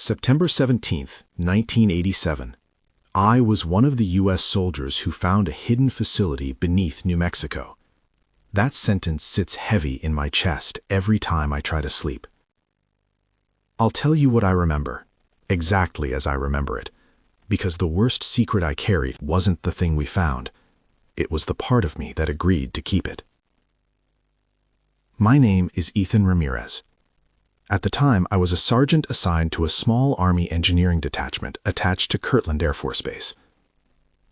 September 17th, 1987. I was one of the U.S. soldiers who found a hidden facility beneath New Mexico. That sentence sits heavy in my chest every time I try to sleep. I'll tell you what I remember, exactly as I remember it, because the worst secret I carried wasn't the thing we found. It was the part of me that agreed to keep it. My name is Ethan Ramirez. At the time, I was a sergeant assigned to a small Army engineering detachment attached to Kirtland Air Force Base.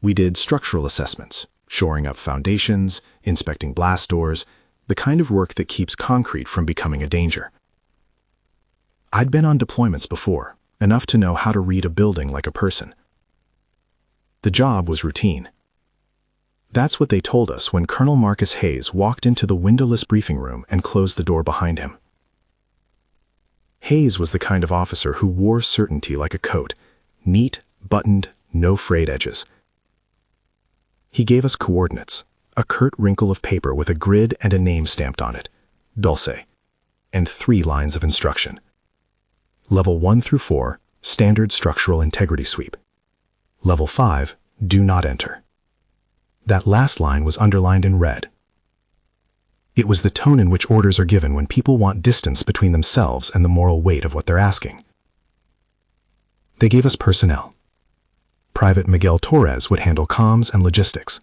We did structural assessments, shoring up foundations, inspecting blast doors, the kind of work that keeps concrete from becoming a danger. I'd been on deployments before, enough to know how to read a building like a person. The job was routine. That's what they told us when Colonel Marcus Hayes walked into the windowless briefing room and closed the door behind him. Hayes was the kind of officer who wore certainty like a coat, neat, buttoned, no frayed edges. He gave us coordinates, a curt wrinkle of paper with a grid and a name stamped on it, Dulce, and 3 lines of instruction. Level 1 through 4, standard structural integrity sweep. Level 5, do not enter. That last line was underlined in red. It was the tone in which orders are given when people want distance between themselves and the moral weight of what they're asking. They gave us personnel. Private Miguel Torres would handle comms and logistics.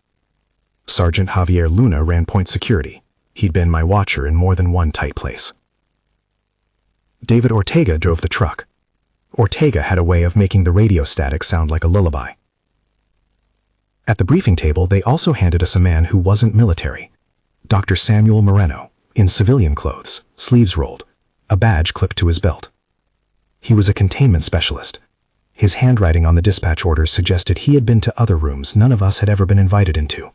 Sergeant Javier Luna ran point security. He'd been my watcher in more than one tight place. David Ortega drove the truck. Ortega had a way of making the radio static sound like a lullaby. At the briefing table, they also handed us a man who wasn't military. Dr. Samuel Moreno, in civilian clothes, sleeves rolled, a badge clipped to his belt. He was a containment specialist. His handwriting on the dispatch orders suggested he had been to other rooms none of us had ever been invited into.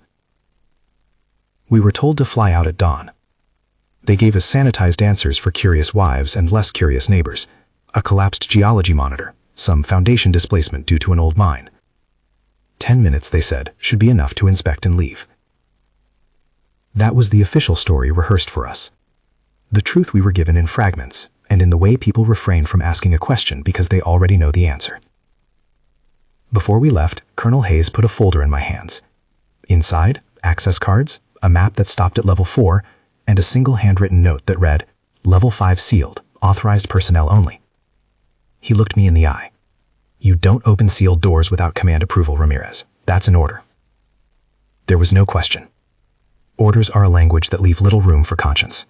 We were told to fly out at dawn. They gave us sanitized answers for curious wives and less curious neighbors, a collapsed geology monitor, some foundation displacement due to an old mine. 10 minutes, they said, should be enough to inspect and leave. That was the official story rehearsed for us. The truth we were given in fragments, and in the way people refrain from asking a question because they already know the answer. Before we left, Colonel Hayes put a folder in my hands. Inside, access cards, a map that stopped at level 4, and a single handwritten note that read, Level 5 sealed, authorized personnel only. He looked me in the eye. You don't open sealed doors without command approval, Ramirez. That's an order. There was no question. Orders are a language that leave little room for conscience.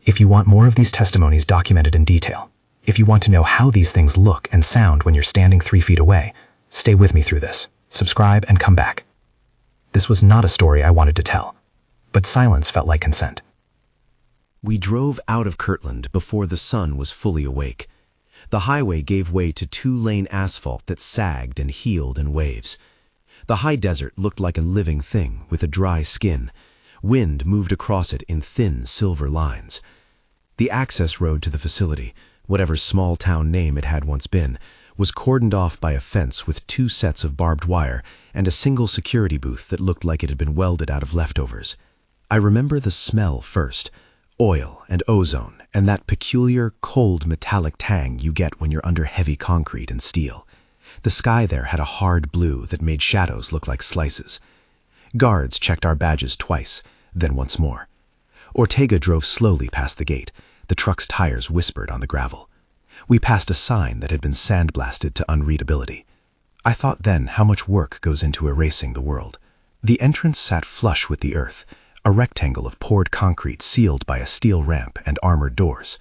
If you want more of these testimonies documented in detail, if you want to know how these things look and sound when you're standing 3 feet away, stay with me through this. Subscribe and come back. This was not a story I wanted to tell, but silence felt like consent. We drove out of Kirtland before the sun was fully awake. The highway gave way to 2-lane asphalt that sagged and heeled in waves. The high desert looked like a living thing with a dry skin. Wind moved across it in thin silver lines. The access road to the facility, whatever small town name it had once been, was cordoned off by a fence with 2 sets of barbed wire and a single security booth that looked like it had been welded out of leftovers. I remember the smell first, oil and ozone, and that peculiar, cold metallic tang you get when you're under heavy concrete and steel. The sky there had a hard blue that made shadows look like slices. Guards checked our badges twice, then once more. Ortega drove slowly past the gate. The truck's tires whispered on the gravel. We passed a sign that had been sandblasted to unreadability. I thought then how much work goes into erasing the world. The entrance sat flush with the earth, a rectangle of poured concrete sealed by a steel ramp and armored doors.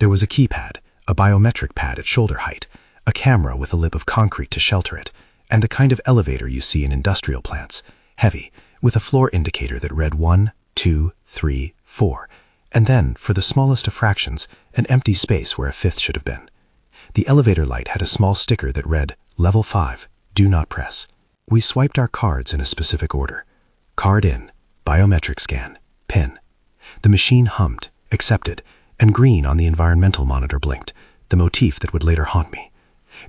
There was a keypad, a biometric pad at shoulder height, a camera with a lip of concrete to shelter it, and the kind of elevator you see in industrial plants, heavy, with a floor indicator that read 1, 2, 3, 4, and then, for the smallest of fractions, an empty space where a 5th should have been. The elevator light had a small sticker that read, Level 5, do not press. We swiped our cards in a specific order. Card in, biometric scan, PIN. The machine hummed, accepted, and green on the environmental monitor blinked, the motif that would later haunt me.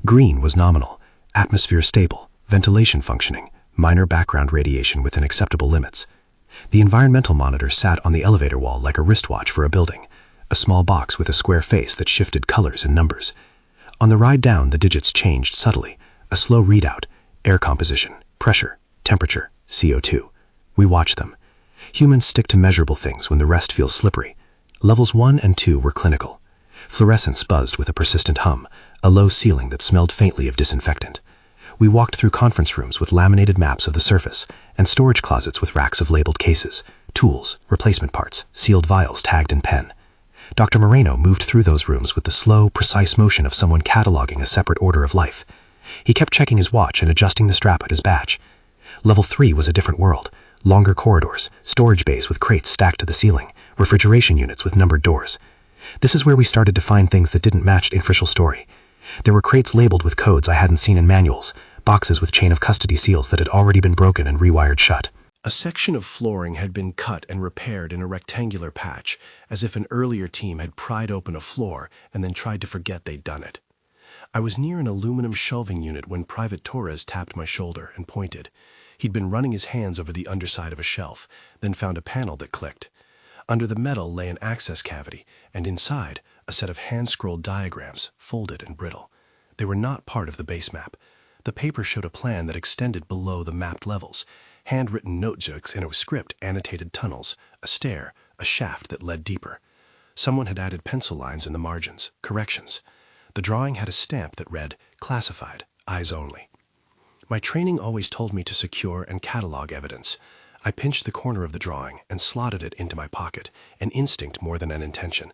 Green was nominal, atmosphere stable, ventilation functioning, minor background radiation within acceptable limits. The environmental monitor sat on the elevator wall like a wristwatch for a building, a small box with a square face that shifted colors and numbers. On the ride down, the digits changed subtly. A slow readout, air composition, pressure, temperature, CO2. We watched them. Humans stick to measurable things when the rest feels slippery. Levels 1 and 2 were clinical. Fluorescence buzzed with a persistent hum, a low ceiling that smelled faintly of disinfectant. We walked through conference rooms with laminated maps of the surface and storage closets with racks of labeled cases, tools, replacement parts, sealed vials tagged in pen. Dr. Moreno moved through those rooms with the slow, precise motion of someone cataloging a separate order of life. He kept checking his watch and adjusting the strap at his badge. Level 3 was a different world. Longer corridors, storage bays with crates stacked to the ceiling, refrigeration units with numbered doors. This is where we started to find things that didn't match the official story. There were crates labeled with codes I hadn't seen in manuals, boxes with chain of custody seals that had already been broken and rewired shut. A section of flooring had been cut and repaired in a rectangular patch, as if an earlier team had pried open a floor and then tried to forget they'd done it. I was near an aluminum shelving unit when Private Torres tapped my shoulder and pointed. He'd been running his hands over the underside of a shelf, then found a panel that clicked. Under the metal lay an access cavity, and inside, a set of hand-scrolled diagrams, folded and brittle. They were not part of the base map. The paper showed a plan that extended below the mapped levels, handwritten notebooks in a script annotated tunnels, a stair, a shaft that led deeper. Someone had added pencil lines in the margins, corrections. The drawing had a stamp that read, "Classified, eyes only." My training always told me to secure and catalog evidence. I pinched the corner of the drawing and slotted it into my pocket, an instinct more than an intention.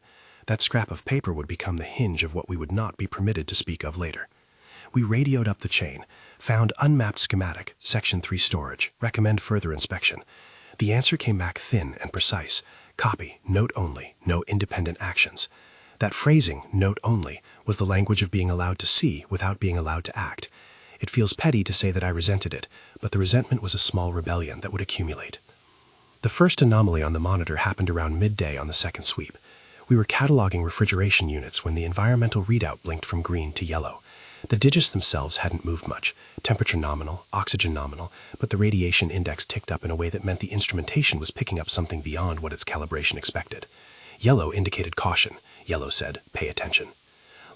That scrap of paper would become the hinge of what we would not be permitted to speak of later. We radioed up the chain, found unmapped schematic, Section 3 storage, recommend further inspection. The answer came back thin and precise. Copy, note only, no independent actions. That phrasing, note only, was the language of being allowed to see without being allowed to act. It feels petty to say that I resented it, but the resentment was a small rebellion that would accumulate. The first anomaly on the monitor happened around midday on the second sweep. We were cataloging refrigeration units when the environmental readout blinked from green to yellow. The digits themselves hadn't moved much, temperature nominal, oxygen nominal, but the radiation index ticked up in a way that meant the instrumentation was picking up something beyond what its calibration expected. Yellow indicated caution. Yellow said, pay attention.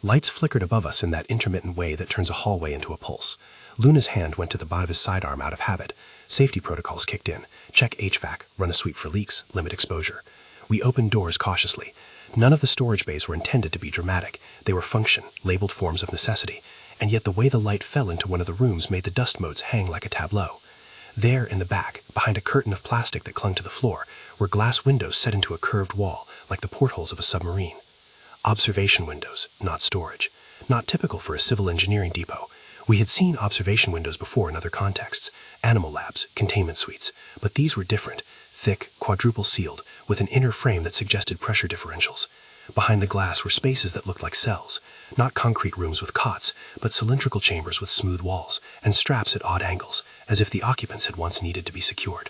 Lights flickered above us in that intermittent way that turns a hallway into a pulse. Luna's hand went to the butt of his sidearm out of habit. Safety protocols kicked in. Check HVAC, run a sweep for leaks, limit exposure. We opened doors cautiously. None of the storage bays were intended to be dramatic. They were function, labeled forms of necessity. And yet the way the light fell into one of the rooms made the dust motes hang like a tableau. There, in the back, behind a curtain of plastic that clung to the floor, were glass windows set into a curved wall, like the portholes of a submarine. Observation windows, not storage. Not typical for a civil engineering depot. We had seen observation windows before in other contexts, animal labs, containment suites, but these were different, thick, quadruple sealed, with an inner frame that suggested pressure differentials. Behind the glass were spaces that looked like cells, not concrete rooms with cots, but cylindrical chambers with smooth walls, and straps at odd angles, as if the occupants had once needed to be secured.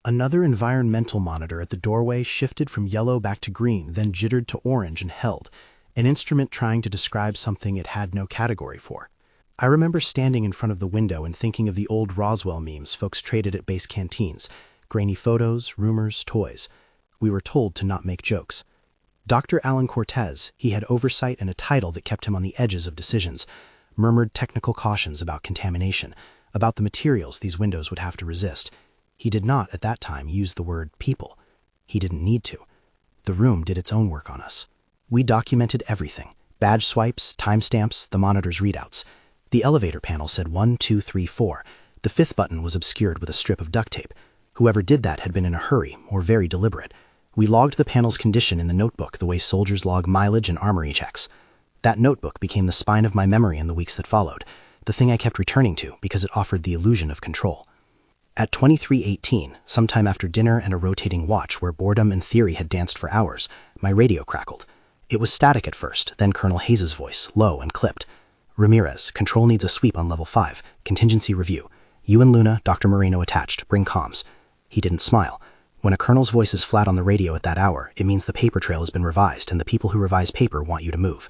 Another environmental monitor at the doorway shifted from yellow back to green, then jittered to orange and held, an instrument trying to describe something it had no category for. I remember standing in front of the window and thinking of the old Roswell memes folks traded at base canteens, grainy photos, rumors, toys. We were told to not make jokes. Dr. Alan Cortez, he had oversight and a title that kept him on the edges of decisions, murmured technical cautions about contamination, about the materials these windows would have to resist. He did not, at that time, use the word people. He didn't need to. The room did its own work on us. We documented everything. Badge swipes, timestamps, the monitor's readouts. The elevator panel said 1, 2, 3, 4. The fifth button was obscured with a strip of duct tape. Whoever did that had been in a hurry, or very deliberate. We logged the panel's condition in the notebook the way soldiers log mileage and armory checks. That notebook became the spine of my memory in the weeks that followed, the thing I kept returning to because it offered the illusion of control. At 23:18, sometime after dinner and a rotating watch where boredom and theory had danced for hours, my radio crackled. It was static at first, then Colonel Hayes' voice, low and clipped. Ramirez, control needs a sweep on level 5. Contingency review. You and Luna, Dr. Moreno attached. Bring comms. He didn't smile. When a colonel's voice is flat on the radio at that hour, it means the paper trail has been revised and the people who revise paper want you to move.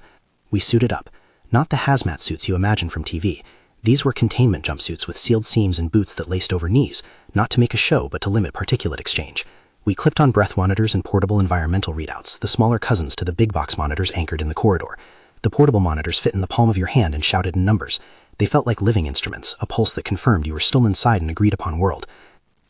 We suited up. Not the hazmat suits you imagine from TV. These were containment jumpsuits with sealed seams and boots that laced over knees, not to make a show but to limit particulate exchange. We clipped on breath monitors and portable environmental readouts, the smaller cousins to the big box monitors anchored in the corridor. The portable monitors fit in the palm of your hand and shouted in numbers. They felt like living instruments, a pulse that confirmed you were still inside an agreed-upon world.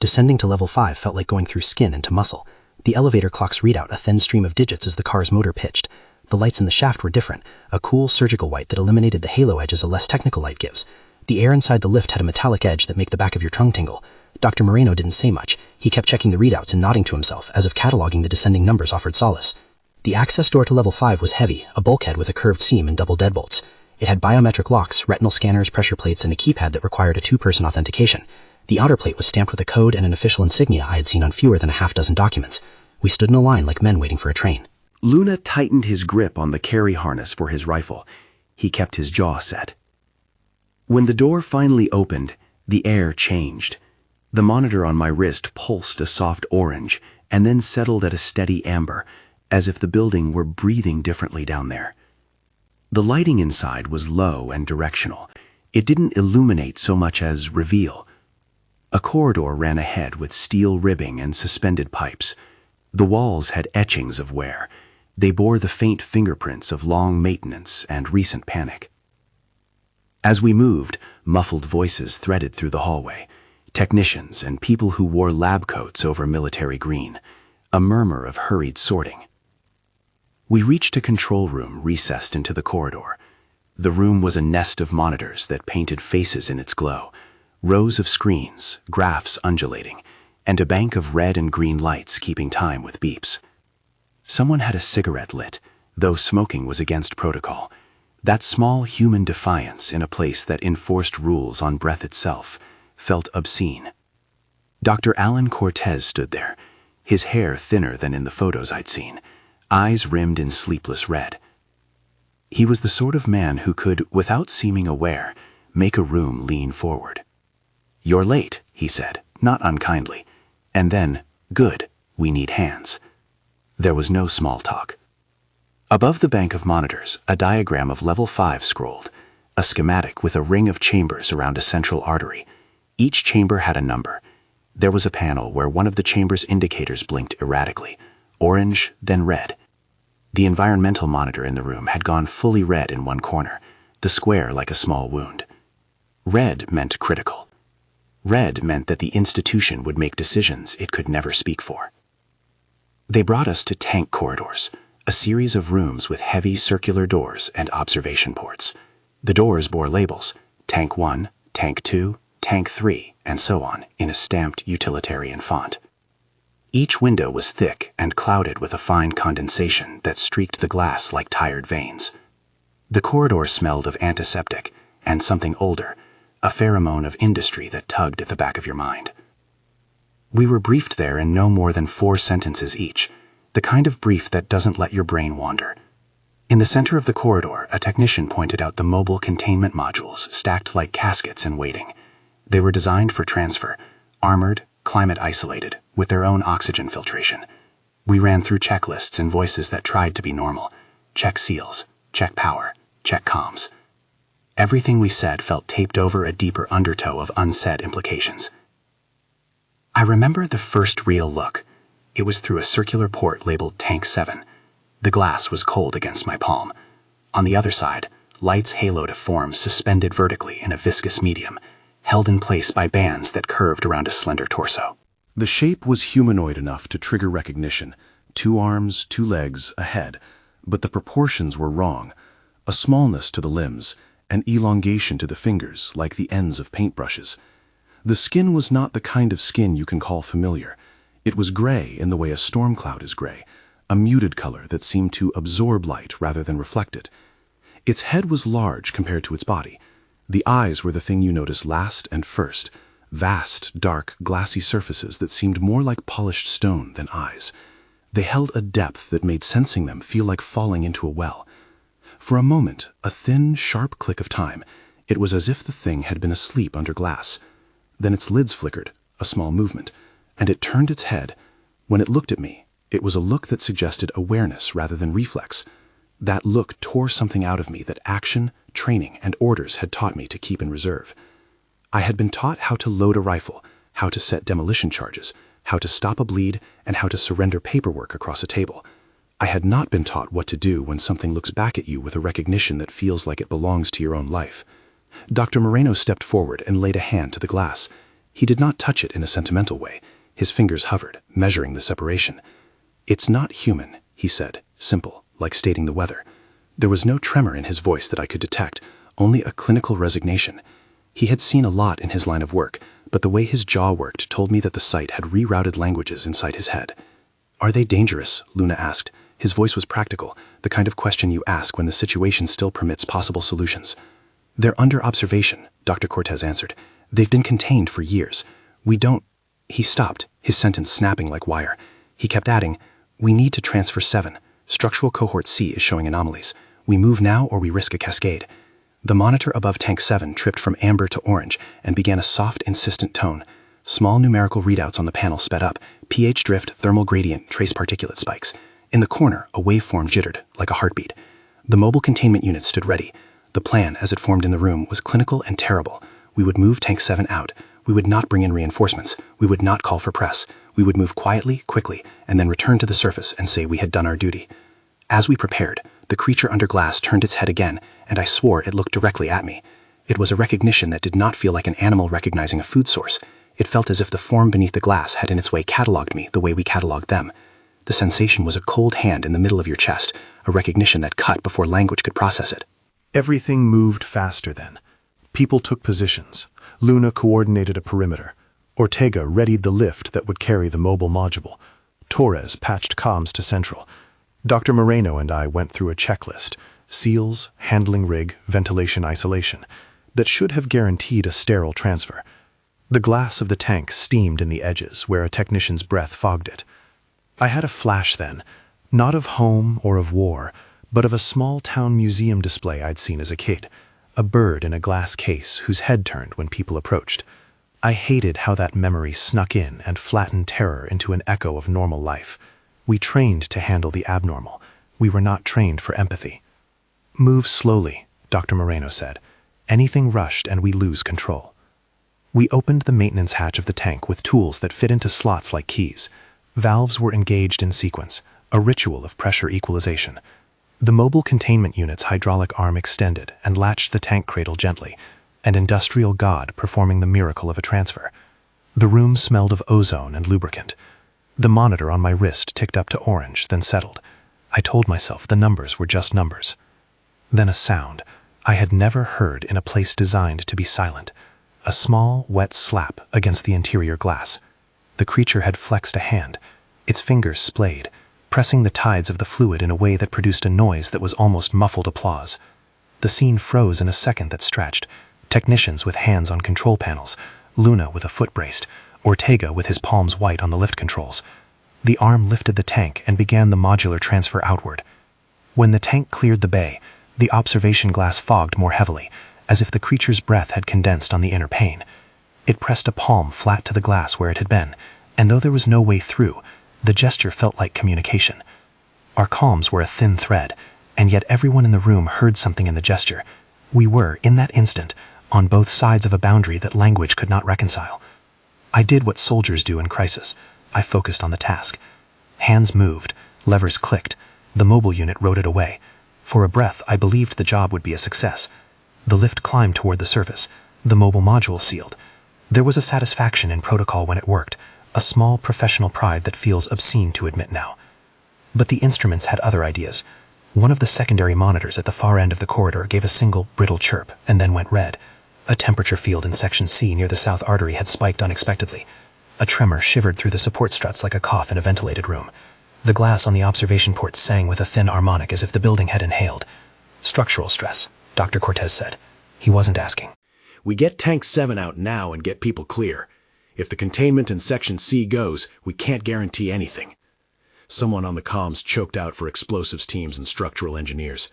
Descending to level 5 felt like going through skin into muscle. The elevator clocks read out a thin stream of digits as the car's motor pitched. The lights in the shaft were different, a cool surgical white that eliminated the halo edges a less technical light gives. The air inside the lift had a metallic edge that made the back of your tongue tingle. Dr. Moreno didn't say much. He kept checking the readouts and nodding to himself, as if cataloging the descending numbers offered solace. The access door to level 5 was heavy, a bulkhead with a curved seam and double deadbolts. It had biometric locks, retinal scanners, pressure plates, and a keypad that required a two-person authentication. The outer plate was stamped with a code and an official insignia I had seen on fewer than a half-dozen documents. We stood in a line like men waiting for a train. Luna tightened his grip on the carry harness for his rifle. He kept his jaw set. When the door finally opened, the air changed. The monitor on my wrist pulsed a soft orange and then settled at a steady amber, as if the building were breathing differently down there. The lighting inside was low and directional. It didn't illuminate so much as reveal. A corridor ran ahead with steel ribbing and suspended pipes. The walls had etchings of wear. They bore the faint fingerprints of long maintenance and recent panic. As we moved, muffled voices threaded through the hallway. Technicians and people who wore lab coats over military green. A murmur of hurried sorting. We reached a control room recessed into the corridor. The room was a nest of monitors that painted faces in its glow, rows of screens, graphs undulating, and a bank of red and green lights keeping time with beeps. Someone had a cigarette lit, though smoking was against protocol. That small human defiance in a place that enforced rules on breath itself felt obscene. Dr. Alan Cortez stood there, his hair thinner than in the photos I'd seen, eyes rimmed in sleepless red. He was the sort of man who could, without seeming aware, make a room lean forward. "You're late," he said, not unkindly. And then, "Good, we need hands." There was no small talk. Above the bank of monitors, a diagram of level 5 scrolled, a schematic with a ring of chambers around a central artery. Each chamber had a number. There was a panel where one of the chamber's indicators blinked erratically, orange, then red. The environmental monitor in the room had gone fully red in one corner, the square like a small wound. Red meant critical. Red meant that the institution would make decisions it could never speak for. They brought us to tank corridors, a series of rooms with heavy circular doors and observation ports. The doors bore labels, Tank 1, Tank 2, Tank 3, and so on, in a stamped utilitarian font. Each window was thick and clouded with a fine condensation that streaked the glass like tired veins. The corridor smelled of antiseptic and something older, a pheromone of industry that tugged at the back of your mind. We were briefed there in no more than 4 sentences each, the kind of brief that doesn't let your brain wander. In the center of the corridor, a technician pointed out the mobile containment modules stacked like caskets in waiting. They were designed for transfer, armored, climate isolated, with their own oxygen filtration. We ran through checklists in voices that tried to be normal. Check seals, check power, check comms. Everything we said felt taped over a deeper undertow of unsaid implications. I remember the first real look. It was through a circular port labeled Tank 7. The glass was cold against my palm. On the other side, lights haloed a form suspended vertically in a viscous medium, held in place by bands that curved around a slender torso. The shape was humanoid enough to trigger recognition. 2 arms, 2 legs, a head. But the proportions were wrong. A smallness to the limbs, an elongation to the fingers, like the ends of paintbrushes. The skin was not the kind of skin you can call familiar. It was gray in the way a storm cloud is gray, a muted color that seemed to absorb light rather than reflect it. Its head was large compared to its body. The eyes were the thing you noticed last and first, vast, dark, glassy surfaces that seemed more like polished stone than eyes. They held a depth that made sensing them feel like falling into a well. For a moment, a thin, sharp click of time, it was as if the thing had been asleep under glass. Then its lids flickered, a small movement, and it turned its head. When it looked at me, it was a look that suggested awareness rather than reflex. That look tore something out of me that action, training, and orders had taught me to keep in reserve. I had been taught how to load a rifle, how to set demolition charges, how to stop a bleed, and how to surrender paperwork across a table. I had not been taught what to do when something looks back at you with a recognition that feels like it belongs to your own life. Dr. Moreno stepped forward and laid a hand to the glass. He did not touch it in a sentimental way. His fingers hovered, measuring the separation. "It's not human," he said, simple, like stating the weather. There was no tremor in his voice that I could detect, only a clinical resignation. He had seen a lot in his line of work, but the way his jaw worked told me that the sight had rerouted languages inside his head. "Are they dangerous?" Luna asked. His voice was practical, the kind of question you ask when the situation still permits possible solutions. "They're under observation," Dr. Cortez answered. "They've been contained for years. We don't—" He stopped, his sentence snapping like wire. He kept adding, "We need to transfer 7. Structural cohort C is showing anomalies. We move now or we risk a cascade." The monitor above Tank 7 tripped from amber to orange and began a soft, insistent tone. Small numerical readouts on the panel sped up: pH drift, thermal gradient, trace particulate spikes. In the corner, a waveform jittered, like a heartbeat. The mobile containment unit stood ready. The plan, as it formed in the room, was clinical and terrible. We would move Tank 7 out. We would not bring in reinforcements. We would not call for press. We would move quietly, quickly, and then return to the surface and say we had done our duty. As we prepared, the creature under glass turned its head again, and I swore it looked directly at me. It was a recognition that did not feel like an animal recognizing a food source. It felt as if the form beneath the glass had in its way cataloged me the way we cataloged them. The sensation was a cold hand in the middle of your chest, a recognition that cut before language could process it. Everything moved faster then. People took positions. Luna coordinated a perimeter. Ortega readied the lift that would carry the mobile module. Torres patched comms to Central. Dr. Moreno and I went through a checklist: seals, handling rig, ventilation isolation, that should have guaranteed a sterile transfer. The glass of the tank steamed in the edges where a technician's breath fogged it. I had a flash then, not of home or of war, but of a small-town museum display I'd seen as a kid, a bird in a glass case whose head turned when people approached. I hated how that memory snuck in and flattened terror into an echo of normal life. We trained to handle the abnormal. We were not trained for empathy. "Move slowly," Dr. Moreno said. "Anything rushed and we lose control." We opened the maintenance hatch of the tank with tools that fit into slots like keys. Valves were engaged in sequence, a ritual of pressure equalization. The mobile containment unit's hydraulic arm extended and latched the tank cradle gently, an industrial god performing the miracle of a transfer. The room smelled of ozone and lubricant. The monitor on my wrist ticked up to orange, then settled. I told myself the numbers were just numbers. Then a sound I had never heard in a place designed to be silent. A small, wet slap against the interior glass. The creature had flexed a hand. Its fingers splayed, pressing the tides of the fluid in a way that produced a noise that was almost muffled applause. The scene froze in a second that stretched. Technicians with hands on control panels, Luna with a foot braced, Ortega with his palms white on the lift controls. The arm lifted the tank and began the modular transfer outward. When the tank cleared the bay, the observation glass fogged more heavily, as if the creature's breath had condensed on the inner pane. It pressed a palm flat to the glass where it had been, and though there was no way through, the gesture felt like communication. Our comms were a thin thread, and yet everyone in the room heard something in the gesture. We were, in that instant, on both sides of a boundary that language could not reconcile. I did what soldiers do in crisis. I focused on the task. Hands moved, levers clicked, the mobile unit rode it away. For a breath, I believed the job would be a success. The lift climbed toward the surface, the mobile module sealed. There was a satisfaction in protocol when it worked, a small professional pride that feels obscene to admit now. But the instruments had other ideas. One of the secondary monitors at the far end of the corridor gave a single, brittle chirp and then went red. A temperature field in Section C near the south artery had spiked unexpectedly. A tremor shivered through the support struts like a cough in a ventilated room. The glass on the observation port sang with a thin harmonic as if the building had inhaled. "Structural stress," Dr. Cortez said. He wasn't asking. "We get Tank 7 out now and get people clear. If the containment in Section C goes, we can't guarantee anything." Someone on the comms choked out for explosives teams and structural engineers.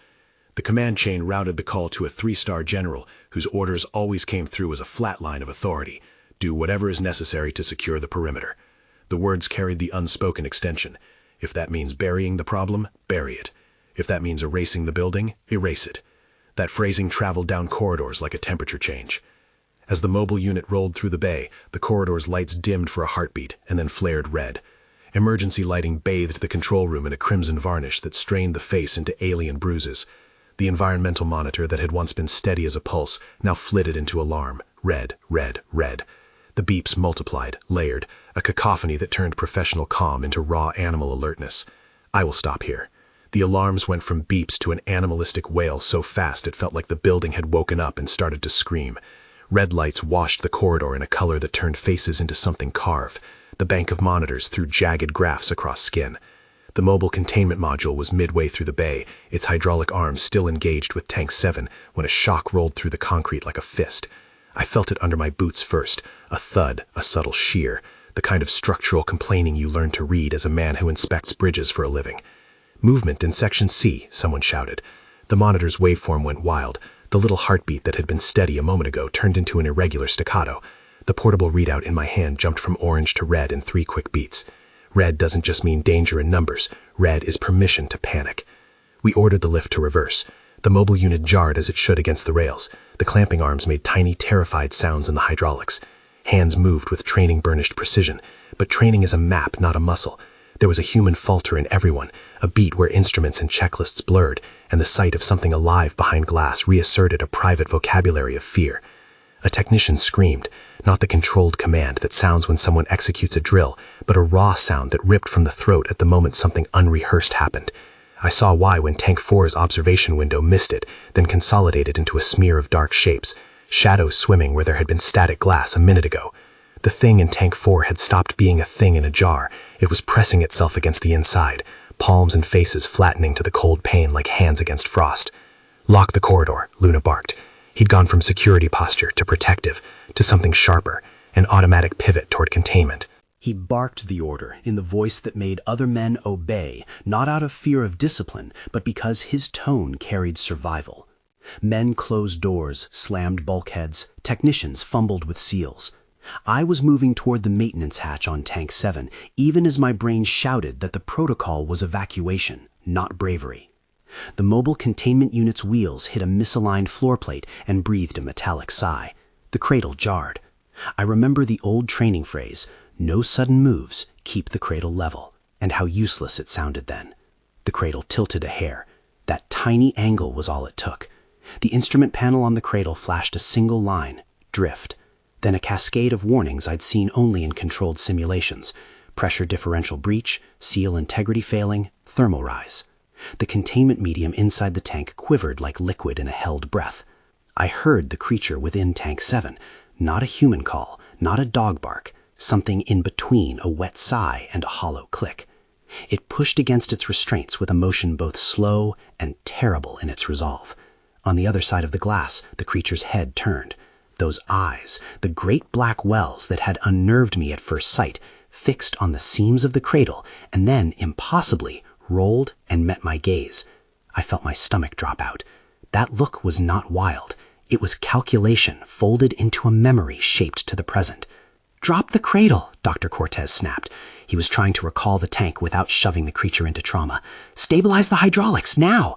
The command chain routed the call to a 3-star general whose orders always came through as a flat line of authority: do whatever is necessary to secure the perimeter. The words carried the unspoken extension: if that means burying the problem, bury it. If that means erasing the building, erase it. That phrasing traveled down corridors like a temperature change. As the mobile unit rolled through the bay, the corridor's lights dimmed for a heartbeat and then flared red. Emergency lighting bathed the control room in a crimson varnish that strained the face into alien bruises. The environmental monitor that had once been steady as a pulse now flitted into alarm. Red, red, red. The beeps multiplied, layered, a cacophony that turned professional calm into raw animal alertness. I will stop here. The alarms went from beeps to an animalistic wail so fast it felt like the building had woken up and started to scream. Red lights washed the corridor in a color that turned faces into something carved. The bank of monitors threw jagged graphs across skin. The mobile containment module was midway through the bay, its hydraulic arms still engaged with Tank 7 when a shock rolled through the concrete like a fist. I felt it under my boots first, a thud, a subtle shear, the kind of structural complaining you learn to read as a man who inspects bridges for a living. "Movement in Section C," someone shouted. The monitor's waveform went wild. The little heartbeat that had been steady a moment ago turned into an irregular staccato. The portable readout in my hand jumped from orange to red in 3 quick beats. Red doesn't just mean danger in numbers. Red is permission to panic. We ordered the lift to reverse. The mobile unit jarred as it should against the rails. The clamping arms made tiny, terrified sounds in the hydraulics. Hands moved with training-burnished precision, but training is a map, not a muscle. There was a human falter in everyone, a beat where instruments and checklists blurred, and the sight of something alive behind glass reasserted a private vocabulary of fear. A technician screamed, not the controlled command that sounds when someone executes a drill, but a raw sound that ripped from the throat at the moment something unrehearsed happened. I saw why when Tank 4's observation window missed it, then consolidated into a smear of dark shapes, shadows swimming where there had been static glass a minute ago. The thing in Tank 4 had stopped being a thing in a jar. It was pressing itself against the inside, palms and faces flattening to the cold pain like hands against frost. "Lock the corridor," Luna barked. He'd gone from security posture to protective, to something sharper, an automatic pivot toward containment. He barked the order in the voice that made other men obey, not out of fear of discipline, but because his tone carried survival. Men closed doors, slammed bulkheads, technicians fumbled with seals. I was moving toward the maintenance hatch on Tank 7, even as my brain shouted that the protocol was evacuation, not bravery. The mobile containment unit's wheels hit a misaligned floor plate and breathed a metallic sigh. The cradle jarred. I remember the old training phrase, "No sudden moves, keep the cradle level," and how useless it sounded then. The cradle tilted a hair. That tiny angle was all it took. The instrument panel on the cradle flashed a single line, drift, then a cascade of warnings I'd seen only in controlled simulations: pressure differential breach, seal integrity failing, thermal rise. The containment medium inside the tank quivered like liquid in a held breath. I heard the creature within Tank 7, not a human call, not a dog bark, something in between a wet sigh and a hollow click. It pushed against its restraints with a motion both slow and terrible in its resolve. On the other side of the glass, the creature's head turned. Those eyes, the great black wells that had unnerved me at first sight, fixed on the seams of the cradle and then, impossibly, rolled and met my gaze. I felt my stomach drop out. That look was not wild. It was calculation folded into a memory shaped to the present. "Drop the cradle," Dr. Cortez snapped. He was trying to recall the tank without shoving the creature into trauma. "Stabilize the hydraulics, now!"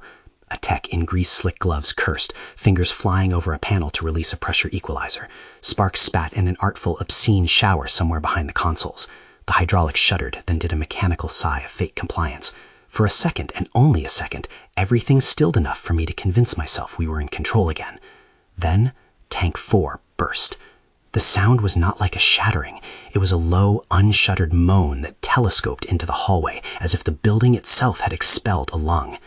A tech in grease-slick gloves cursed, fingers flying over a panel to release a pressure equalizer. Sparks spat in an artful, obscene shower somewhere behind the consoles. The hydraulics shuddered, then did a mechanical sigh of fake compliance. For a second, and only a second, everything stilled enough for me to convince myself we were in control again. Then, Tank 4 burst. The sound was not like a shattering. It was a low, unshuttered moan that telescoped into the hallway, as if the building itself had expelled a lung.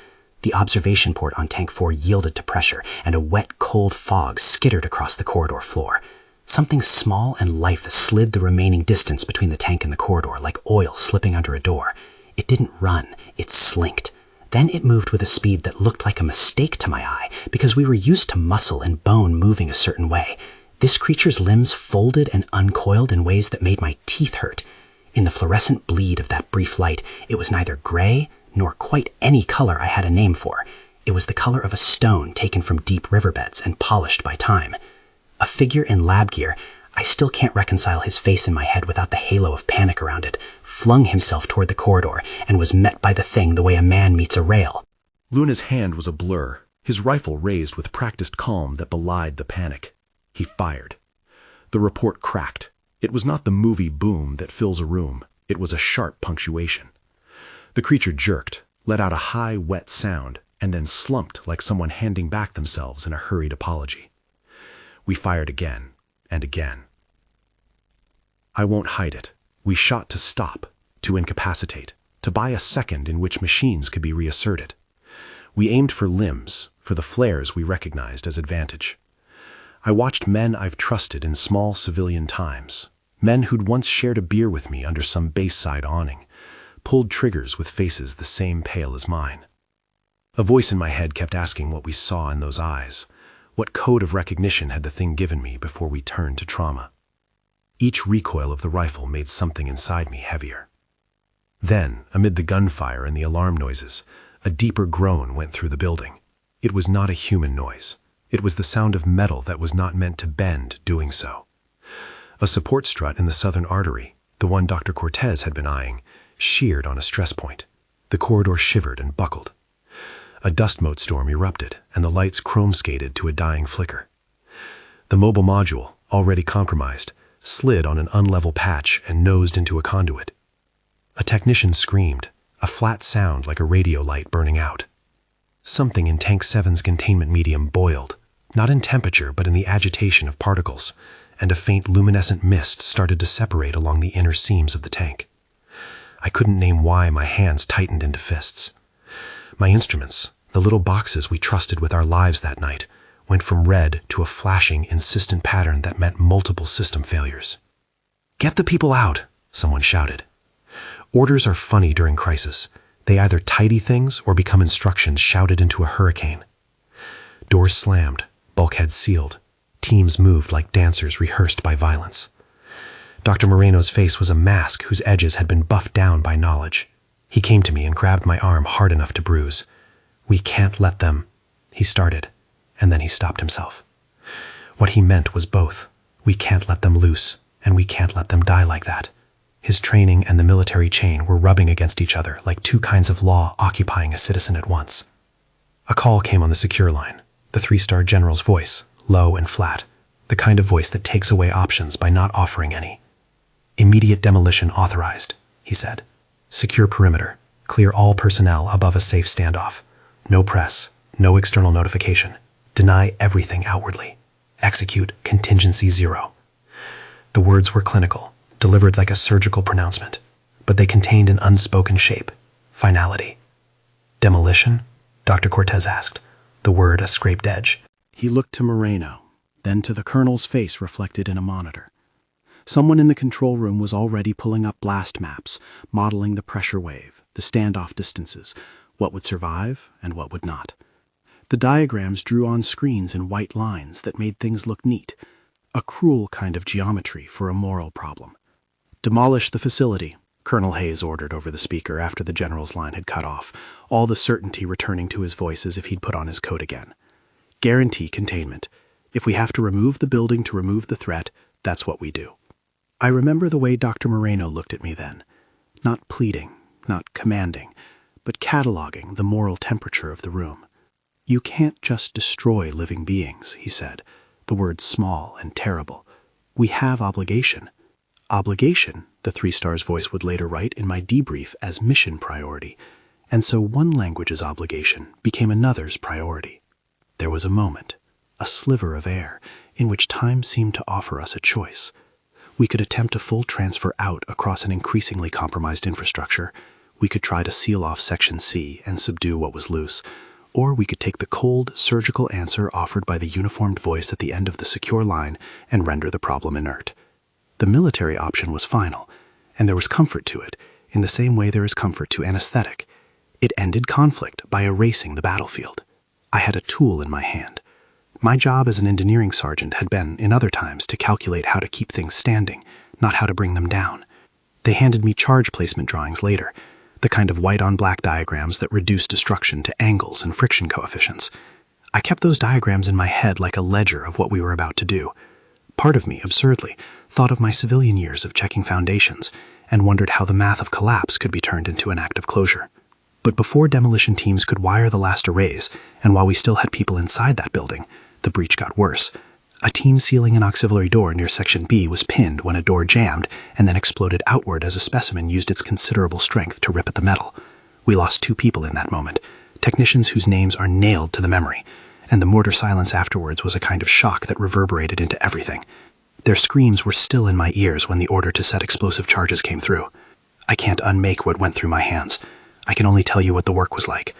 The observation port on Tank 4 yielded to pressure, and a wet, cold fog skittered across the corridor floor. Something small and lifeless slid the remaining distance between the tank and the corridor, like oil slipping under a door. It didn't run, it slinked. Then it moved with a speed that looked like a mistake to my eye, because we were used to muscle and bone moving a certain way. This creature's limbs folded and uncoiled in ways that made my teeth hurt. In the fluorescent bleed of that brief light, it was neither gray nor quite any color I had a name for. It was the color of a stone taken from deep riverbeds and polished by time. A figure in lab gear, I still can't reconcile his face in my head without the halo of panic around it, flung himself toward the corridor and was met by the thing the way a man meets a rail. Luna's hand was a blur, his rifle raised with practiced calm that belied the panic. He fired. The report cracked. It was not the movie boom that fills a room. It was a sharp punctuation. The creature jerked, let out a high, wet sound, and then slumped like someone handing back themselves in a hurried apology. We fired again and again. I won't hide it. We shot to stop, to incapacitate, to buy a second in which machines could be reasserted. We aimed for limbs, for the flares we recognized as advantage. I watched men I've trusted in small civilian times, men who'd once shared a beer with me under some bayside awning, pulled triggers with faces the same pale as mine. A voice in my head kept asking what we saw in those eyes. What code of recognition had the thing given me before we turned to trauma? Each recoil of the rifle made something inside me heavier. Then, amid the gunfire and the alarm noises, a deeper groan went through the building. It was not a human noise. It was the sound of metal that was not meant to bend doing so. A support strut in the southern artery, the one Dr. Cortez had been eyeing, sheared on a stress point. The corridor shivered and buckled. A dust mote storm erupted, and the lights chrome-skated to a dying flicker. The mobile module, already compromised, slid on an unlevel patch and nosed into a conduit. A technician screamed, a flat sound like a radio light burning out. Something in Tank 7's containment medium boiled, not in temperature but in the agitation of particles, and a faint luminescent mist started to separate along the inner seams of the tank. I couldn't name why my hands tightened into fists. My instruments, the little boxes we trusted with our lives that night, went from red to a flashing, insistent pattern that meant multiple system failures. "Get the people out," someone shouted. Orders are funny during crisis. They either tidy things or become instructions shouted into a hurricane. Doors slammed, bulkheads sealed. Teams moved like dancers rehearsed by violence. Dr. Moreno's face was a mask whose edges had been buffed down by knowledge. He came to me and grabbed my arm hard enough to bruise. "We can't let them," he started, and then he stopped himself. What he meant was both. We can't let them loose, and we can't let them die like that. His training and the military chain were rubbing against each other like two kinds of law occupying a citizen at once. A call came on the secure line, the 3-star general's voice, low and flat, the kind of voice that takes away options by not offering any. "Immediate demolition authorized," he said. "Secure perimeter. Clear all personnel above a safe standoff. No press, no external notification. Deny everything outwardly. Execute contingency 0. The words were clinical, delivered like a surgical pronouncement, but they contained an unspoken shape, finality. "Demolition?" Dr. Cortez asked, the word a scraped edge. He looked to Moreno, then to the colonel's face reflected in a monitor. Someone in the control room was already pulling up blast maps, modeling the pressure wave, the standoff distances, what would survive and what would not. The diagrams drew on screens in white lines that made things look neat, a cruel kind of geometry for a moral problem. "Demolish the facility," Colonel Hayes ordered over the speaker after the general's line had cut off, all the certainty returning to his voice as if he'd put on his coat again. "Guarantee containment. If we have to remove the building to remove the threat, that's what we do." I remember the way Dr. Moreno looked at me then, not pleading, not commanding, but cataloging the moral temperature of the room. "You can't just destroy living beings," he said, the words small and terrible. "We have obligation." Obligation, the 3-star's voice would later write in my debrief as mission priority, and so one language's obligation became another's priority. There was a moment, a sliver of air, in which time seemed to offer us a choice. We could attempt a full transfer out across an increasingly compromised infrastructure. We could try to seal off Section C and subdue what was loose, or we could take the cold, surgical answer offered by the uniformed voice at the end of the secure line and render the problem inert. The military option was final, and there was comfort to it, in the same way there is comfort to anesthetic. It ended conflict by erasing the battlefield. I had a tool in my hand. My job as an engineering sergeant had been, in other times, to calculate how to keep things standing, not how to bring them down. They handed me charge placement drawings later, the kind of white-on-black diagrams that reduce destruction to angles and friction coefficients. I kept those diagrams in my head like a ledger of what we were about to do. Part of me, absurdly, thought of my civilian years of checking foundations and wondered how the math of collapse could be turned into an act of closure. But before demolition teams could wire the last arrays, and while we still had people inside that building, the breach got worse. A team sealing an auxiliary door near Section B was pinned when a door jammed and then exploded outward as a specimen used its considerable strength to rip at the metal. We lost 2 people in that moment, technicians whose names are nailed to the memory, and the mortar silence afterwards was a kind of shock that reverberated into everything. Their screams were still in my ears when the order to set explosive charges came through. I can't unmake what went through my hands. I can only tell you what the work was like.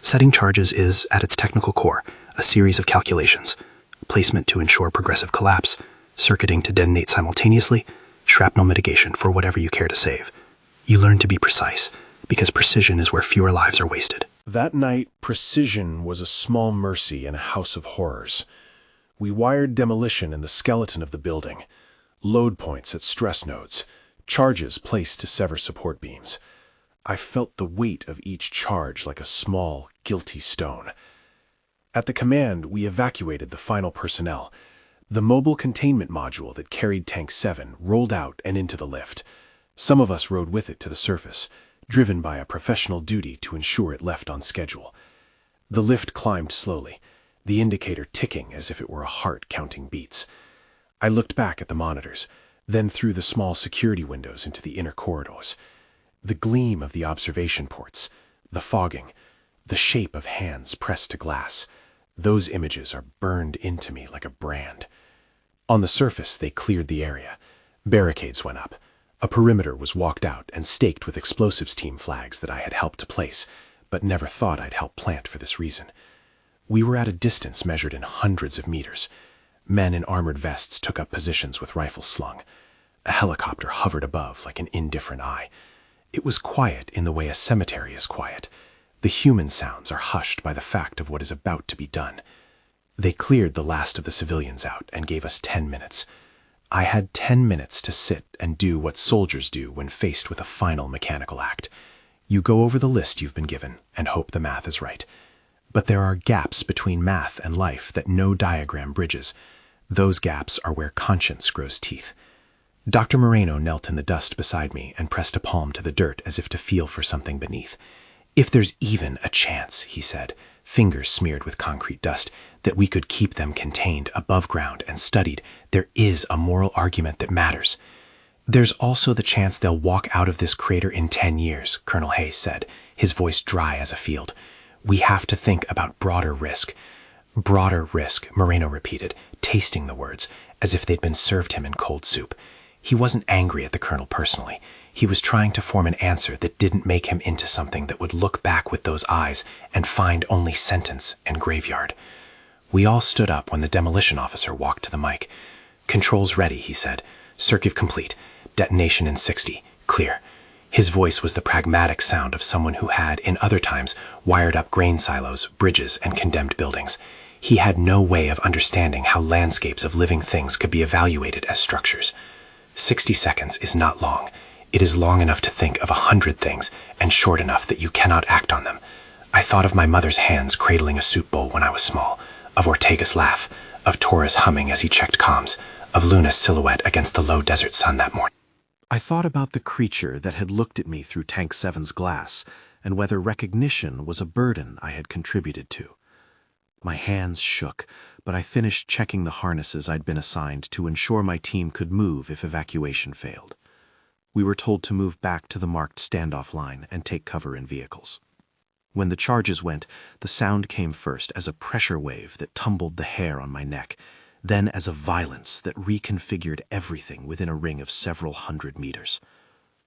Setting charges is, at its technical core, a series of calculations. Placement to ensure progressive collapse, circuiting to detonate simultaneously, shrapnel mitigation for whatever you care to save. You learn to be precise, because precision is where fewer lives are wasted. That night, precision was a small mercy in a house of horrors. We wired demolition in the skeleton of the building, load points at stress nodes, charges placed to sever support beams. I felt the weight of each charge like a small, guilty stone. At the command, we evacuated the final personnel. The mobile containment module that carried Tank 7 rolled out and into the lift. Some of us rode with it to the surface, driven by a professional duty to ensure it left on schedule. The lift climbed slowly, the indicator ticking as if it were a heart counting beats. I looked back at the monitors, then through the small security windows into the inner corridors. The gleam of the observation ports, the fogging, the shape of hands pressed to glass. Those images are burned into me like a brand. On the surface, they cleared the area. Barricades went up. A perimeter was walked out and staked with explosives team flags that I had helped to place, but never thought I'd help plant for this reason. We were at a distance measured in hundreds of meters. Men in armored vests took up positions with rifles slung. A helicopter hovered above like an indifferent eye. It was quiet in the way a cemetery is quiet. The human sounds are hushed by the fact of what is about to be done. They cleared the last of the civilians out and gave us 10 minutes. I had 10 minutes to sit and do what soldiers do when faced with a final mechanical act. You go over the list you've been given and hope the math is right. But there are gaps between math and life that no diagram bridges. Those gaps are where conscience grows teeth. Dr. Moreno knelt in the dust beside me and pressed a palm to the dirt as if to feel for something beneath. "If there's even a chance," he said, fingers smeared with concrete dust, "that we could keep them contained above ground and studied, there is a moral argument that matters. There's also the chance they'll walk out of this crater in 10 years, Colonel Hayes said, his voice dry as a field. We have to think about broader risk. Broader risk, Moreno repeated, tasting the words, as if they'd been served him in cold soup. He wasn't angry at the colonel personally. He was trying to form an answer that didn't make him into something that would look back with those eyes and find only sentence and graveyard. We all stood up when the demolition officer walked to the mic. "Controls ready," he said. "Circuit complete. Detonation in 60. Clear." His voice was the pragmatic sound of someone who had, in other times, wired up grain silos, bridges, and condemned buildings. He had no way of understanding how landscapes of living things could be evaluated as structures. 60 seconds is not long. It is long enough to think of 100 things, and short enough that you cannot act on them. I thought of my mother's hands cradling a soup bowl when I was small, of Ortega's laugh, of Torres humming as he checked comms, of Luna's silhouette against the low desert sun that morning. I thought about the creature that had looked at me through Tank 7's glass, and whether recognition was a burden I had contributed to. My hands shook, but I finished checking the harnesses I'd been assigned to ensure my team could move if evacuation failed. We were told to move back to the marked standoff line and take cover in vehicles. When the charges went, the sound came first as a pressure wave that tumbled the hair on my neck, then as a violence that reconfigured everything within a ring of several hundred meters.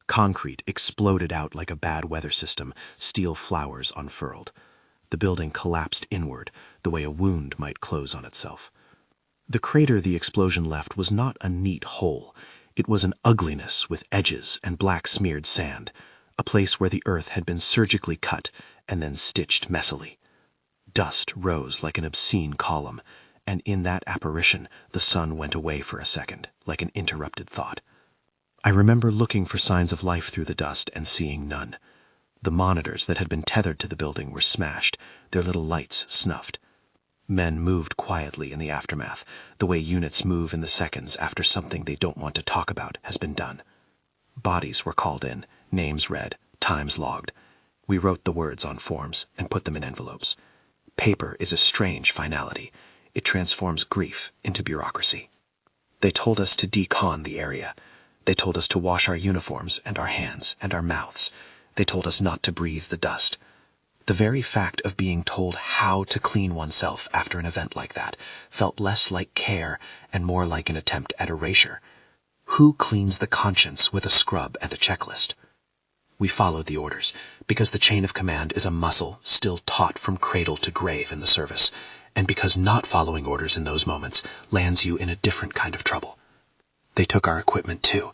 Concrete exploded out like a bad weather system, steel flowers unfurled. The building collapsed inward, the way a wound might close on itself. The crater the explosion left was not a neat hole. It was an ugliness with edges and black-smeared sand, a place where the earth had been surgically cut and then stitched messily. Dust rose like an obscene column, and in that apparition the sun went away for a second, like an interrupted thought. I remember looking for signs of life through the dust and seeing none. The monitors that had been tethered to the building were smashed, their little lights snuffed. Men moved quietly in the aftermath, the way units move in the seconds after something they don't want to talk about has been done. Bodies were called in, names read, times logged. We wrote the words on forms and put them in envelopes. Paper is a strange finality. it transforms grief into bureaucracy. They told us to decon the area. They told us to wash our uniforms and our hands and our mouths. They told us not to breathe the dust. The very fact of being told how to clean oneself after an event like that felt less like care and more like an attempt at erasure. Who cleans the conscience with a scrub and a checklist? We followed the orders, because the chain of command is a muscle still taught from cradle to grave in the service, and because not following orders in those moments lands you in a different kind of trouble. They took our equipment too,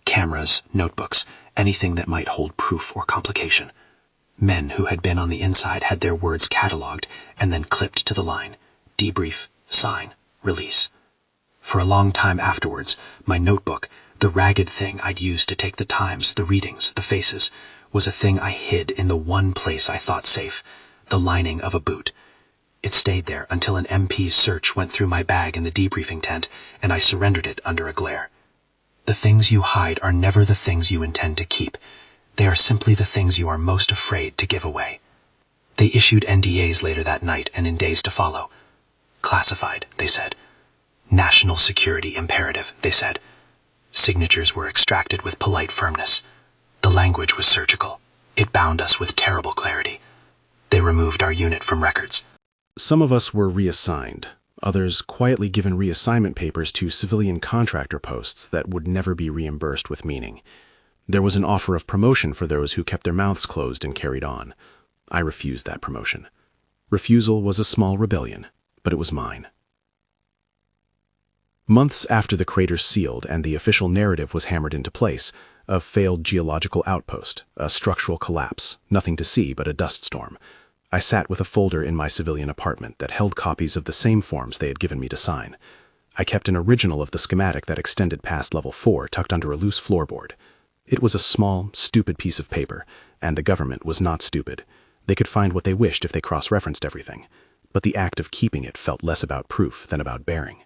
cameras, notebooks, anything that might hold proof or complication. Men who had been on the inside had their words cataloged and then clipped to the line: debrief, sign, release. For a long time afterwards, my notebook, the ragged thing I'd used to take the times, the readings, the faces, was a thing I hid in the one place I thought safe, the lining of a boot. It stayed there until an MP's search went through my bag in the debriefing tent, and I surrendered it under a glare. The things you hide are never the things you intend to keep. They are simply the things you are most afraid to give away. They issued NDAs later that night and in days to follow. Classified, they said. National security imperative, they said. Signatures were extracted with polite firmness. The language was surgical. It bound us with terrible clarity. They removed our unit from records. Some of us were reassigned, others quietly given reassignment papers to civilian contractor posts that would never be reimbursed with meaning. There was an offer of promotion for those who kept their mouths closed and carried on. I refused that promotion. Refusal was a small rebellion, but it was mine. Months after the crater sealed and the official narrative was hammered into place, a failed geological outpost, a structural collapse, nothing to see but a dust storm, I sat with a folder in my civilian apartment that held copies of the same forms they had given me to sign. I kept an original of the schematic that extended past level 4 tucked under a loose floorboard. It was a small, stupid piece of paper, and the government was not stupid. They could find what they wished if they cross-referenced everything, but the act of keeping it felt less about proof than about bearing.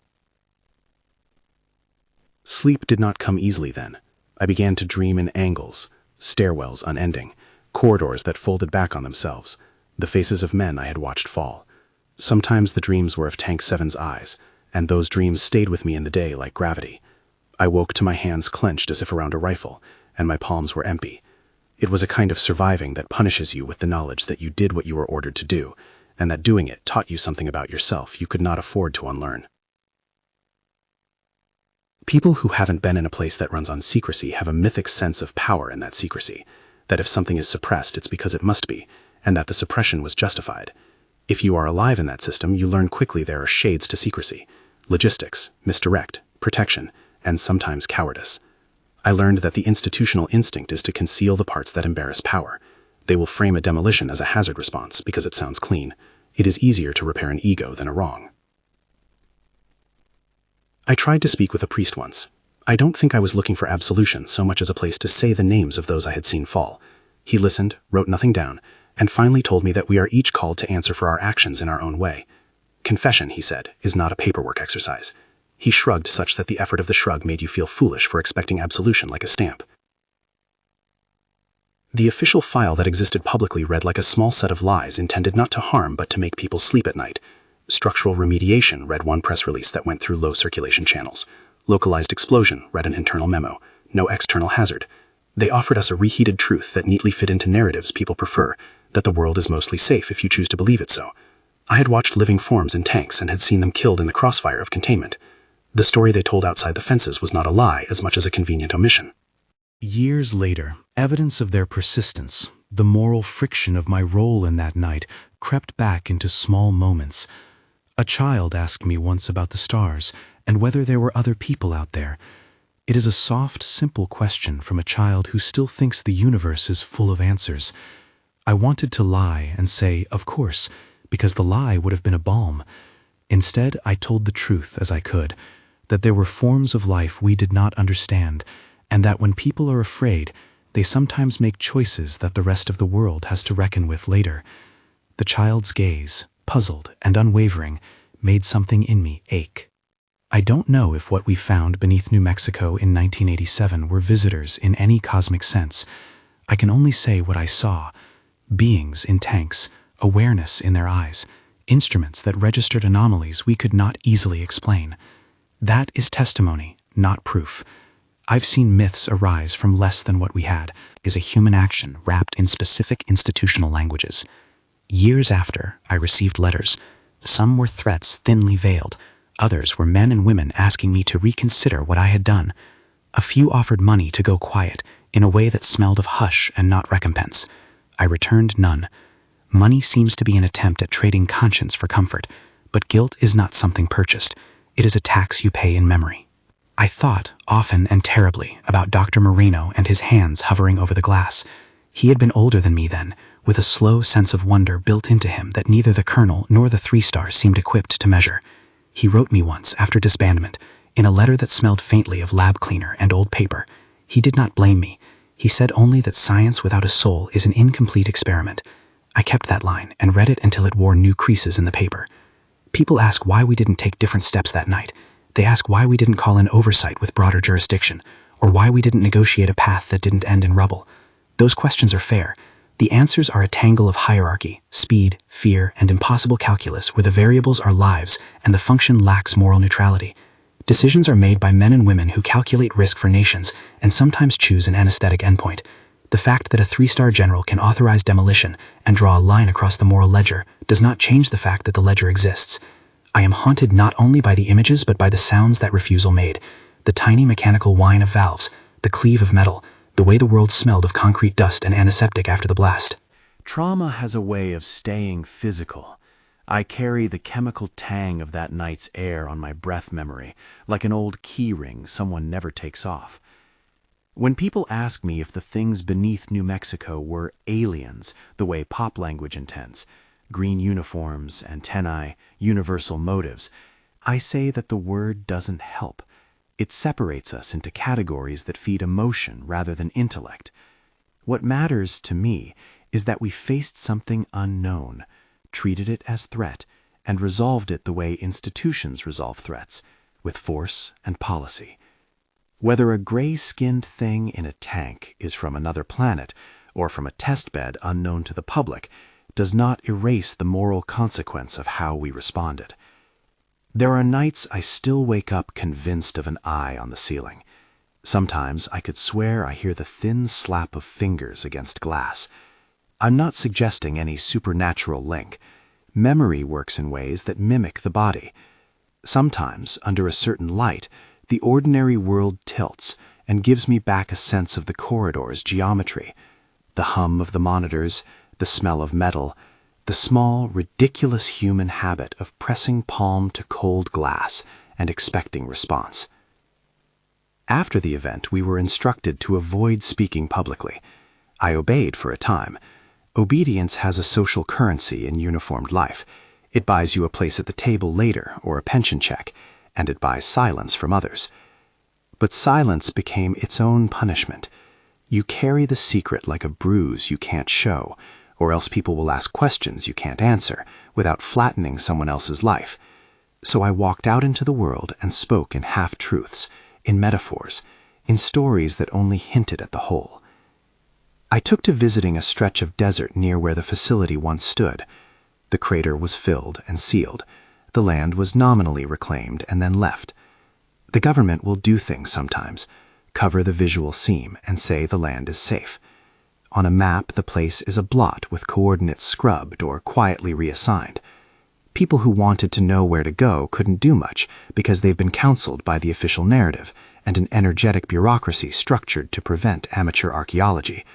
Sleep did not come easily then. I began to dream in angles, stairwells unending, corridors that folded back on themselves, the faces of men I had watched fall. Sometimes the dreams were of Tank 7's eyes, and those dreams stayed with me in the day like gravity. I woke to my hands clenched as if around a rifle, and my palms were empty. It was a kind of surviving that punishes you with the knowledge that you did what you were ordered to do, and that doing it taught you something about yourself you could not afford to unlearn. People who haven't been in a place that runs on secrecy have a mythic sense of power in that secrecy, that if something is suppressed, it's because it must be, and that the suppression was justified. If you are alive in that system, you learn quickly there are shades to secrecy: logistics, misdirect, protection, and sometimes cowardice. I learned that the institutional instinct is to conceal the parts that embarrass power. They will frame a demolition as a hazard response because it sounds clean. It is easier to repair an ego than a wrong. I tried to speak with a priest once. I don't think I was looking for absolution so much as a place to say the names of those I had seen fall. He listened, wrote nothing down, and finally told me that we are each called to answer for our actions in our own way. Confession, he said, is not a paperwork exercise. He shrugged such that the effort of the shrug made you feel foolish for expecting absolution like a stamp. The official file that existed publicly read like a small set of lies intended not to harm but to make people sleep at night. Structural remediation read one press release that went through low circulation channels. Localized explosion read an internal memo. No external hazard. They offered us a reheated truth that neatly fit into narratives people prefer, that the world is mostly safe if you choose to believe it so. I had watched living forms in tanks and had seen them killed in the crossfire of containment. The story they told outside the fences was not a lie as much as a convenient omission. Years later, evidence of their persistence, the moral friction of my role in that night, crept back into small moments. A child asked me once about the stars and whether there were other people out there. It is a soft, simple question from a child who still thinks the universe is full of answers. I wanted to lie and say, of course, because the lie would have been a balm. Instead, I told the truth as I could, that there were forms of life we did not understand, and that when people are afraid, they sometimes make choices that the rest of the world has to reckon with later. The child's gaze, puzzled and unwavering, made something in me ache. I don't know if what we found beneath New Mexico in 1987 were visitors in any cosmic sense. I can only say what I saw: beings in tanks, awareness in their eyes, instruments that registered anomalies we could not easily explain. That is testimony, not proof. I've seen myths arise from less than what we had, is a human action wrapped in specific institutional languages. Years after, I received letters. Some were threats thinly veiled. Others were men and women asking me to reconsider what I had done. A few offered money to go quiet, in a way that smelled of hush and not recompense. I returned none. Money seems to be an attempt at trading conscience for comfort, but guilt is not something purchased. It is a tax you pay in memory. I thought, often and terribly, about Dr. Moreno and his hands hovering over the glass. He had been older than me then, with a slow sense of wonder built into him that neither the Colonel nor the 3-star seemed equipped to measure. He wrote me once, after disbandment, in a letter that smelled faintly of lab cleaner and old paper. He did not blame me. He said only that science without a soul is an incomplete experiment. I kept that line and read it until it wore new creases in the paper. People ask why we didn't take different steps that night. They ask why we didn't call in oversight with broader jurisdiction, or why we didn't negotiate a path that didn't end in rubble. Those questions are fair. The answers are a tangle of hierarchy, speed, fear, and impossible calculus where the variables are lives and the function lacks moral neutrality. Decisions are made by men and women who calculate risk for nations and sometimes choose an anesthetic endpoint. The fact that a 3-star general can authorize demolition and draw a line across the moral ledger does not change the fact that the ledger exists. I am haunted not only by the images but by the sounds that refusal made. The tiny mechanical whine of valves, the cleave of metal, the way the world smelled of concrete dust and antiseptic after the blast. Trauma has a way of staying physical. I carry the chemical tang of that night's air on my breath memory, like an old key ring someone never takes off. When people ask me if the things beneath New Mexico were aliens, the way pop language intends, green uniforms, antennae, universal motives, I say that the word doesn't help. It separates us into categories that feed emotion rather than intellect. What matters to me is that we faced something unknown, treated it as threat, and resolved it the way institutions resolve threats, with force and policy. Whether a gray-skinned thing in a tank is from another planet or from a test bed unknown to the public does not erase the moral consequence of how we responded. There are nights I still wake up convinced of an eye on the ceiling. Sometimes I could swear I hear the thin slap of fingers against glass. I'm not suggesting any supernatural link. Memory works in ways that mimic the body. Sometimes, under a certain light, the ordinary world tilts and gives me back a sense of the corridor's geometry, the hum of the monitors, the smell of metal, the small, ridiculous human habit of pressing palm to cold glass and expecting response. After the event, we were instructed to avoid speaking publicly. I obeyed for a time. Obedience has a social currency in uniformed life. It buys you a place at the table later or a pension check, and it buys silence from others. But silence became its own punishment. You carry the secret like a bruise you can't show, or else people will ask questions you can't answer without flattening someone else's life. So I walked out into the world and spoke in half-truths, in metaphors, in stories that only hinted at the whole. I took to visiting a stretch of desert near where the facility once stood. The crater was filled and sealed. The land was nominally reclaimed and then left. The government will do things sometimes, cover the visual seam and say the land is safe. On a map, the place is a blot with coordinates scrubbed or quietly reassigned. People who wanted to know where to go couldn't do much because they've been counseled by the official narrative and an energetic bureaucracy structured to prevent amateur archaeology.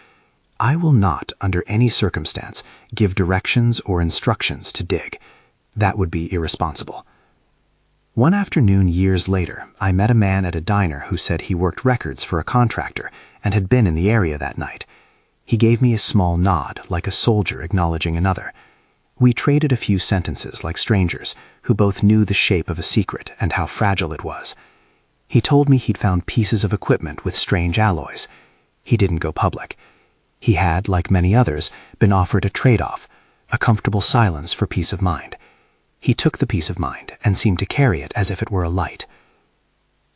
I will not, under any circumstance, give directions or instructions to dig. That would be irresponsible. One afternoon years later, I met a man at a diner who said he worked records for a contractor and had been in the area that night. He gave me a small nod, like a soldier acknowledging another. We traded a few sentences like strangers, who both knew the shape of a secret and how fragile it was. He told me he'd found pieces of equipment with strange alloys. He didn't go public. He had, like many others, been offered a trade-off, a comfortable silence for peace of mind. He took the peace of mind and seemed to carry it as if it were a light.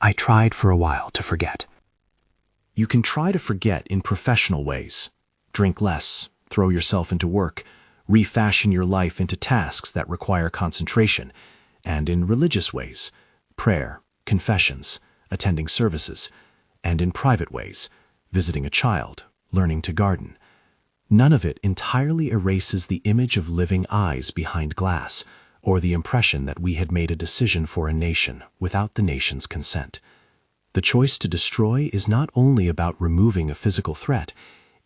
I tried for a while to forget. You can try to forget in professional ways. Drink less, throw yourself into work, refashion your life into tasks that require concentration, and in religious ways, prayer, confessions, attending services, and in private ways, visiting a child, learning to garden. None of it entirely erases the image of living eyes behind glass, or the impression that we had made a decision for a nation without the nation's consent. The choice to destroy is not only about removing a physical threat,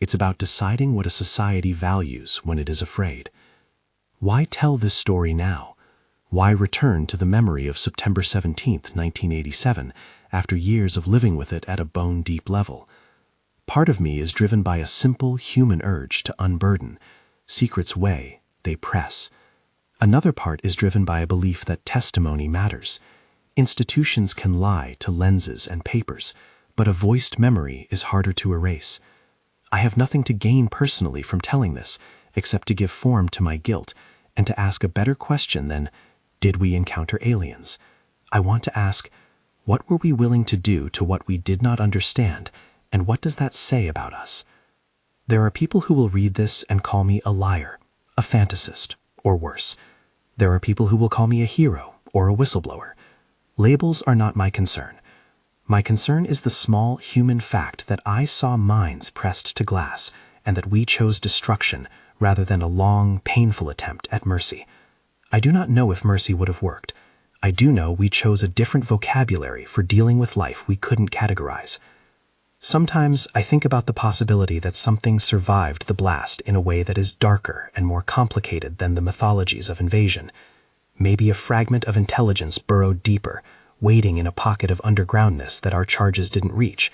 it's about deciding what a society values when it is afraid. Why tell this story now? Why return to the memory of September 17, 1987, after years of living with it at a bone-deep level? Part of me is driven by a simple human urge to unburden. Secrets weigh, they press. Another part is driven by a belief that testimony matters. Institutions can lie to lenses and papers, but a voiced memory is harder to erase. I have nothing to gain personally from telling this, except to give form to my guilt and to ask a better question than, did we encounter aliens? I want to ask, what were we willing to do to what we did not understand, and what does that say about us? There are people who will read this and call me a liar, a fantasist, or worse. There are people who will call me a hero or a whistleblower. Labels are not my concern. My concern is the small human fact that I saw minds pressed to glass and that we chose destruction rather than a long, painful attempt at mercy. I do not know if mercy would have worked. I do know we chose a different vocabulary for dealing with life we couldn't categorize. Sometimes I think about the possibility that something survived the blast in a way that is darker and more complicated than the mythologies of invasion. Maybe a fragment of intelligence burrowed deeper, waiting in a pocket of undergroundness that our charges didn't reach.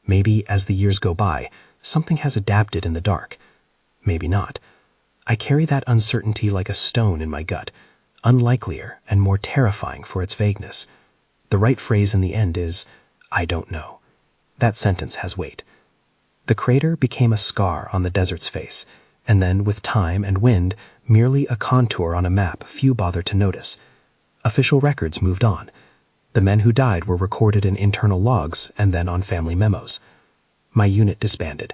Maybe, as the years go by, something has adapted in the dark. Maybe not. I carry that uncertainty like a stone in my gut, unlikelier and more terrifying for its vagueness. The right phrase in the end is, I don't know. That sentence has weight. The crater became a scar on the desert's face, and then, with time and wind, merely a contour on a map few bothered to notice. Official records moved on. The men who died were recorded in internal logs and then on family memos. My unit disbanded.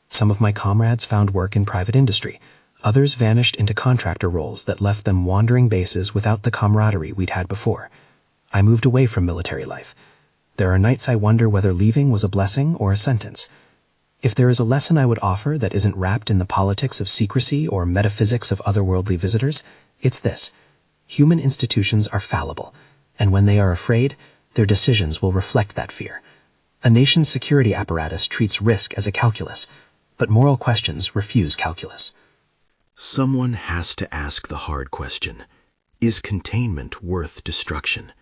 Some of my comrades found work in private industry. Others vanished into contractor roles that left them wandering bases without the camaraderie we'd had before. I moved away from military life. There are nights I wonder whether leaving was a blessing or a sentence. If there is a lesson I would offer that isn't wrapped in the politics of secrecy or metaphysics of otherworldly visitors, it's this. Human institutions are fallible, and when they are afraid, their decisions will reflect that fear. A nation's security apparatus treats risk as a calculus, but moral questions refuse calculus. Someone has to ask the hard question, is containment worth destruction?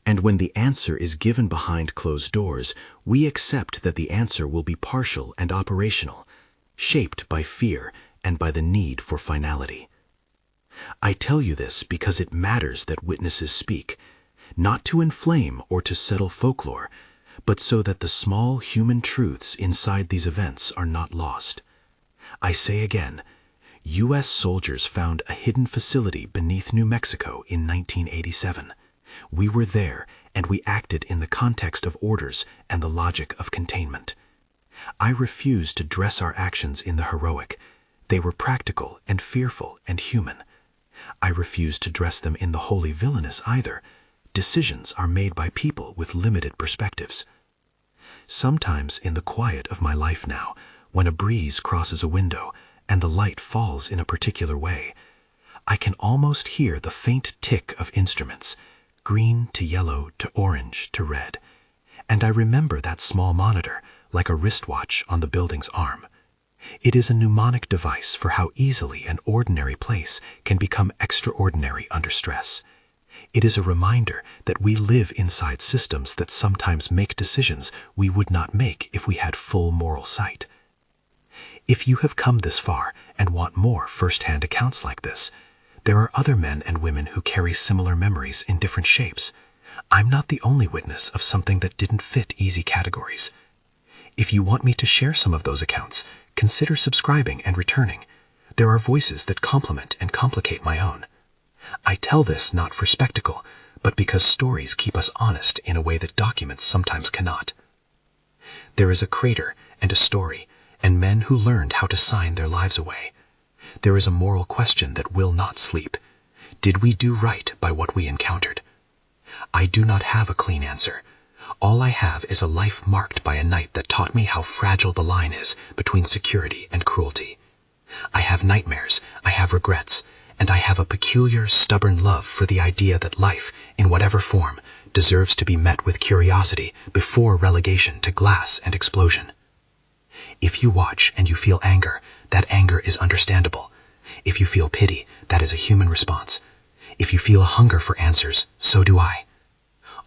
And when the answer is given behind closed doors, we accept that the answer will be partial and operational, shaped by fear and by the need for finality. I tell you this because it matters that witnesses speak, not to inflame or to settle folklore, but so that the small human truths inside these events are not lost. I say again, U.S. soldiers found a hidden facility beneath New Mexico in 1987. We were there, and we acted in the context of orders and the logic of containment. I refuse to dress our actions in the heroic. They were practical and fearful and human. I refuse to dress them in the wholly villainous either. Decisions are made by people with limited perspectives. Sometimes in the quiet of my life now, when a breeze crosses a window and the light falls in a particular way, I can almost hear the faint tick of instruments, green to yellow to orange to red, and I remember that small monitor, like a wristwatch on the building's arm. It is a mnemonic device for how easily an ordinary place can become extraordinary under stress. It is a reminder that we live inside systems that sometimes make decisions we would not make if we had full moral sight. If you have come this far and want more first-hand accounts like this, there are other men and women who carry similar memories in different shapes. I'm not the only witness of something that didn't fit easy categories. If you want me to share some of those accounts, consider subscribing and returning. There are voices that complement and complicate my own. I tell this not for spectacle, but because stories keep us honest in a way that documents sometimes cannot. There is a crater and a story, and men who learned how to sign their lives away. there is a moral question that will not sleep. Did we do right by what we encountered? I do not have a clean answer. All I have is a life marked by a night that taught me how fragile the line is between security and cruelty. I have nightmares, I have regrets, and I have a peculiar, stubborn love for the idea that life, in whatever form, deserves to be met with curiosity before relegation to glass and explosion. If you watch and you feel anger, that anger is understandable. If you feel pity, that is a human response. If you feel a hunger for answers, so do I.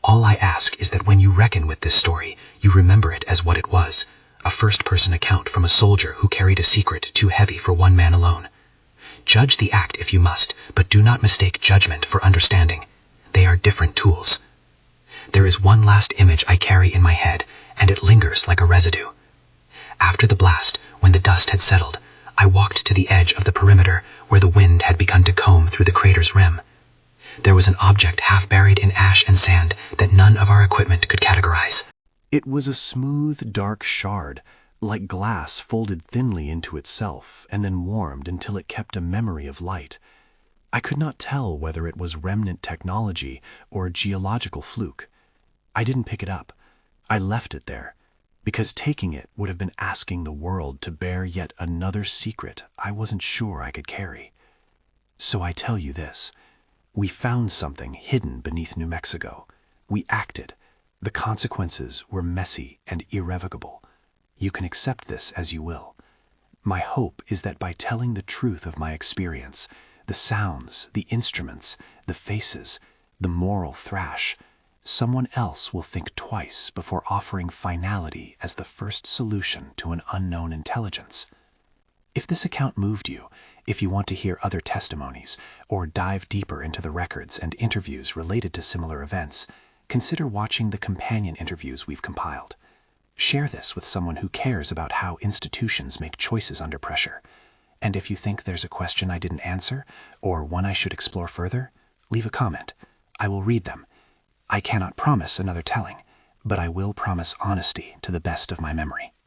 All I ask is that when you reckon with this story, you remember it as what it was, a first-person account from a soldier who carried a secret too heavy for one man alone. Judge the act if you must, but do not mistake judgment for understanding. They are different tools. There is one last image I carry in my head, and it lingers like a residue. After the blast, when the dust had settled, I walked to the edge of the perimeter where the wind had begun to comb through the crater's rim. There was an object half buried in ash and sand that none of our equipment could categorize. It was a smooth, dark shard, like glass folded thinly into itself and then warmed until it kept a memory of light. I could not tell whether it was remnant technology or a geological fluke. I didn't pick it up. I left it there, because taking it would have been asking the world to bear yet another secret I wasn't sure I could carry. So I tell you this. We found something hidden beneath New Mexico. We acted. The consequences were messy and irrevocable. You can accept this as you will. My hope is that by telling the truth of my experience, the sounds, the instruments, the faces, the moral thrash, someone else will think twice before offering finality as the first solution to an unknown intelligence. If this account moved you, if you want to hear other testimonies or dive deeper into the records and interviews related to similar events, consider watching the companion interviews we've compiled. Share this with someone who cares about how institutions make choices under pressure. And if you think there's a question I didn't answer, or one I should explore further, leave a comment. I will read them. I cannot promise another telling, but I will promise honesty to the best of my memory.